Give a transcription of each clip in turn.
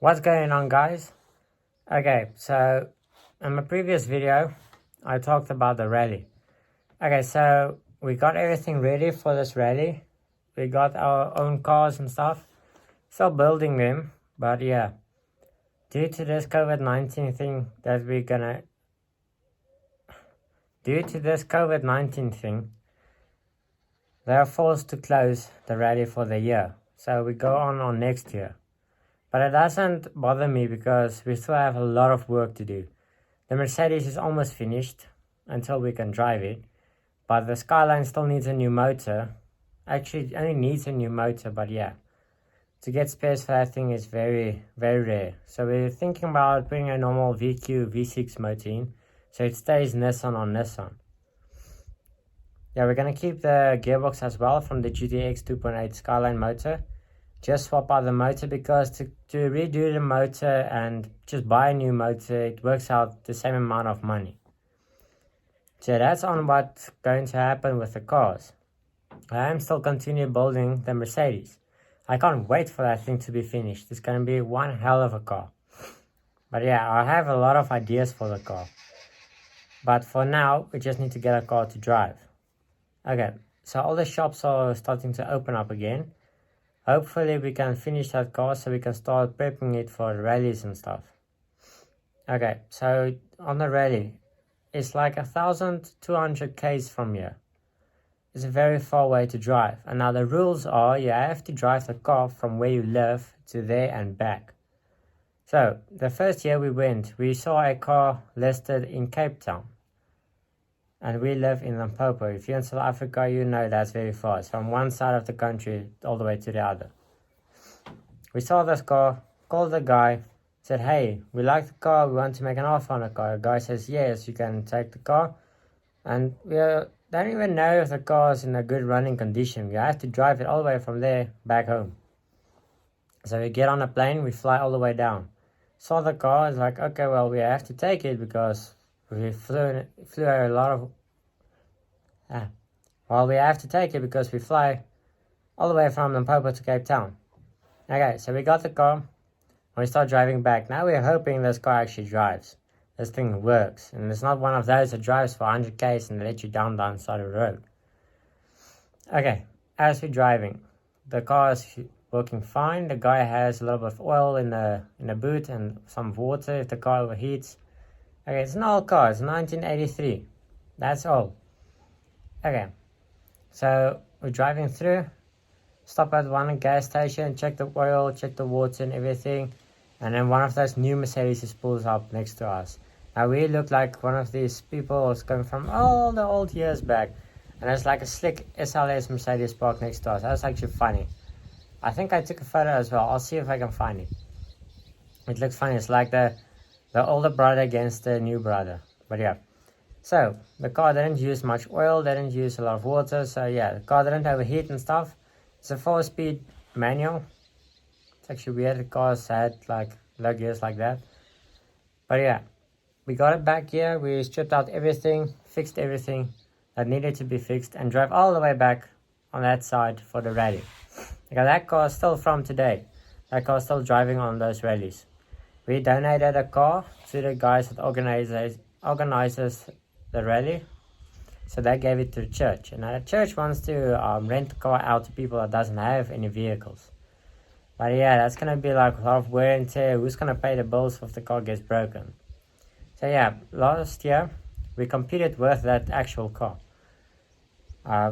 What's going on, guys? Okay, so in my previous video I talked about the rally. Okay, so we got everything ready for this rally. We got our own cars and stuff. Still building them, but yeah, due to this COVID-19 thing that we're gonna due to this COVID-19 thing, they are forced to close the rally for the year. So we go on next year. But it doesn't bother me because we still have a lot of work to do. The Mercedes is almost finished until we can drive it. But the Skyline still needs a new motor. Actually, it only needs a new motor, but yeah. To get spares for that thing is very, very rare. So we're thinking about putting a normal VQ V6 motor in, so it stays Nissan on Nissan. Yeah, we're going to keep the gearbox as well from the GTX 2.8 Skyline motor. Just swap out the motor because to redo the motor and just buy a new motor, it works out the same amount of money. So that's on what's going to happen with the cars. I am still continue building the Mercedes. I can't wait for that thing to be finished. It's going to be one hell of a car. But yeah, I have a lot of ideas for the car. But for now, we just need to get a car to drive. Okay, so all the shops are starting to open up again. Hopefully we can finish that car so we can start prepping it for rallies and stuff. Okay, so on the rally, it's like 1,200 k's from here. It's a very far way to drive. And now the rules are you have to drive the car from where you live to there and back. So the first year we went, we saw a car listed in Cape Town. And we live in Limpopo. If you're in South Africa, you know that's very far. It's from one side of the country all the way to the other. We saw this car, called the guy, said, hey, we like the car, we want to make an offer on the car. The guy says, yes, you can take the car. And we don't even know if the car is in a good running condition. We have to drive it all the way from there back home. So we get on a plane, we fly all the way down. Saw the car, it's like, okay, well, we have to take it because we flew a lot of... Well, we have to take it because we fly all the way from Limpopo to Cape Town. Okay, so we got the car, and we start driving back. Now we're hoping this car actually drives. This thing works, and it's not one of those that drives for 100 k's and they let you down the side of the road. Okay, as we're driving, the car is working fine. The guy has a little bit of oil in the boot and some water if the car overheats. Okay, it's an old car, it's 1983. That's all. Okay, so we're driving through, stop at one gas station, check the oil, check the water and everything. And then one of those new Mercedes pulls up next to us. Now we look like one of these people who's coming from all the old years back. And there's like a slick SLS Mercedes parked next to us. That's actually funny. I think I took a photo as well. I'll see if I can find it. It looks funny. It's like the older brother against the new brother. But yeah. So the car didn't use much oil. Didn't use a lot of water. So yeah, the car didn't overheat and stuff. It's a 4-speed manual. It's actually weird. The cars had like low gears like that. But yeah, we got it back here. We stripped out everything, fixed everything that needed to be fixed, and drove all the way back on that side for the rally. Because that car is still from today. That car is still driving on those rallies. We donated a car to the guys that organizes the rally. So they gave it to the church. And the church wants to rent the car out to people that doesn't have any vehicles. But yeah, that's going to be like a lot of wear and tear. Who's going to pay the bills if the car gets broken? So yeah, last year we competed with that actual car.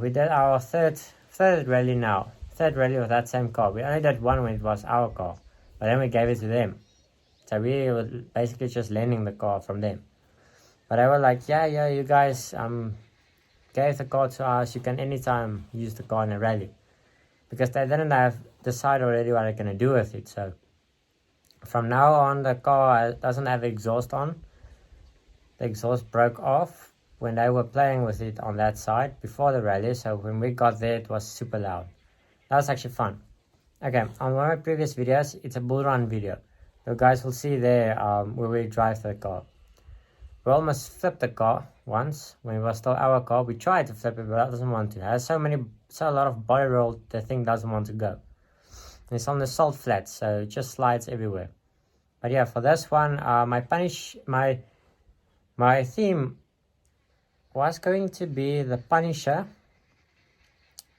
We did our third rally now. Third rally with that same car. We only did one when it was our car. But then we gave it to them. So we were basically just lending the car from them. But they were like, yeah, you guys gave the car to us. You can anytime use the car in a rally. Because they didn't have decided already what they're going to do with it. So from now on, the car doesn't have exhaust on. The exhaust broke off when they were playing with it on that side before the rally. So when we got there, it was super loud. That was actually fun. Okay, on one of my previous videos, it's a Bullrun video. You guys will see there where we drive the car. We almost flipped the car once when it was still our car. We tried to flip it, but it doesn't want to. It has so a lot of body roll, the thing doesn't want to go. And it's on the salt flats, so it just slides everywhere. But yeah, for this one, my theme was going to be the Punisher,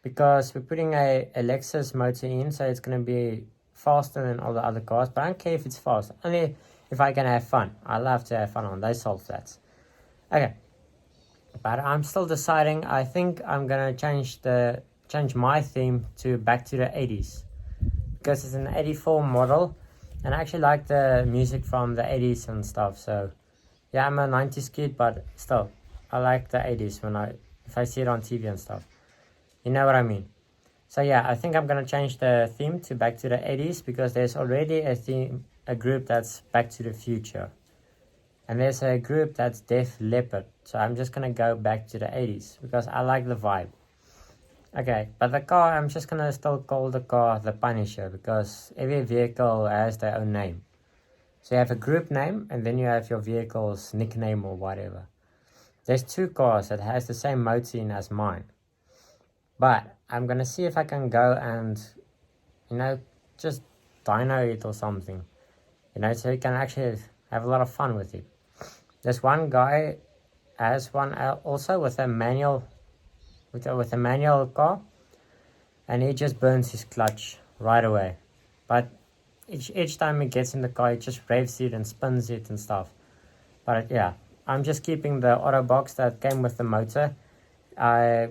because we're putting a Lexus motor in, so it's going to be faster than all the other cars. But I don't care if it's fast, only if I can have fun. I love to have fun on those salt flats. Okay, but I'm still deciding. I think I'm gonna change my theme to back to the 80s, because it's an 84 model, and I actually like the music from the 80s and stuff. So yeah, I'm a 90s kid, but still I like the 80s if I see it on TV and stuff. You know what I mean? So yeah, I think I'm gonna change the theme to back to the 80s, because there's already a group that's Back to the Future. And there's a group that's Def Leppard. So I'm just gonna go back to the 80s because I like the vibe. Okay, but the car, I'm just gonna still call the car the Punisher, because every vehicle has their own name. So you have a group name, and then you have your vehicle's nickname or whatever. There's 2 cars that has the same motor in as mine. But I'm gonna see if I can go and, just dyno it or something. So you can actually have a lot of fun with it. There's one guy has one also with a manual car, and he just burns his clutch right away. But each time he gets in the car, he just revs it and spins it and stuff. But yeah, I'm just keeping the auto box that came with the motor.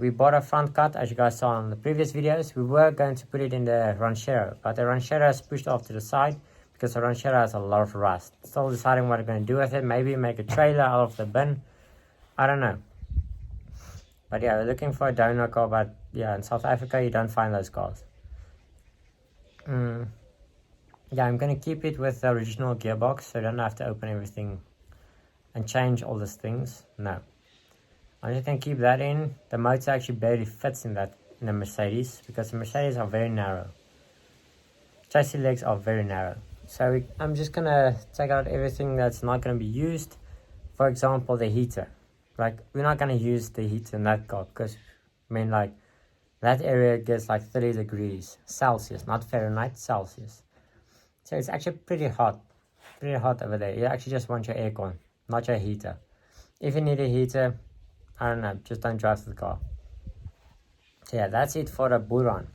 We bought a front cut, as you guys saw in the previous videos. We were going to put it in the ranchero, but the ranchero is pushed off to the side because the ranchero has a lot of rust. Still deciding what I'm going to do with it. Maybe make a trailer out of the bin. I don't know. But yeah, we're looking for a donor car, but yeah, in South Africa you don't find those cars. Yeah, I'm going to keep it with the original gearbox, so I don't have to open everything and change all these things. No. I'm just going to keep that in. The motor actually barely fits in the Mercedes, because the Mercedes are very narrow. Chassis legs are very narrow. So I'm just going to take out everything that's not going to be used. For example, the heater. Like, we're not going to use the heater in that car, because, that area gets like 30 degrees Celsius, not Fahrenheit, Celsius. So it's actually pretty hot over there. You actually just want your aircon, not your heater. If you need a heater, I don't know, just don't drive the car. So yeah, that's it for the Bullrun.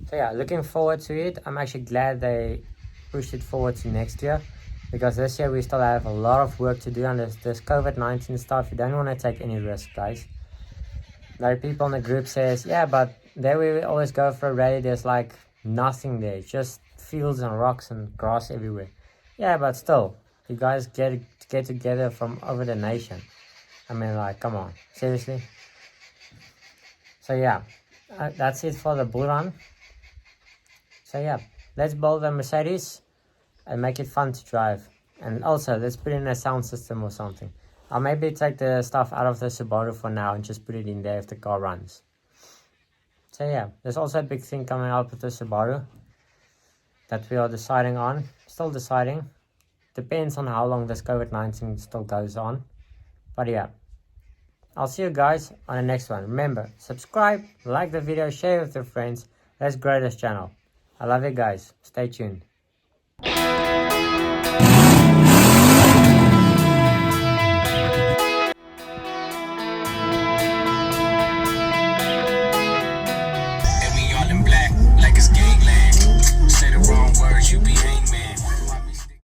So yeah, looking forward to it. I'm actually glad they pushed it forward to next year, because this year we still have a lot of work to do on this COVID-19 stuff. You don't want to take any risk, guys. Like, people in the group says, yeah, but there we always go for a rally, there's like nothing there. It's just fields and rocks and grass everywhere. Yeah, but still, you guys get together from over the nation. Come on, seriously. So yeah, that's it for the Bullrun. So yeah, let's build a Mercedes and make it fun to drive. And also, let's put in a sound system or something. I'll maybe take the stuff out of the Subaru for now and just put it in there if the car runs. So yeah, there's also a big thing coming up with the Subaru that we are deciding on. Still deciding. Depends on how long this COVID-19 still goes on. But yeah, I'll see you guys on the next one. Remember, subscribe, like the video, share with your friends. Let's grow this channel. I love you guys. Stay tuned.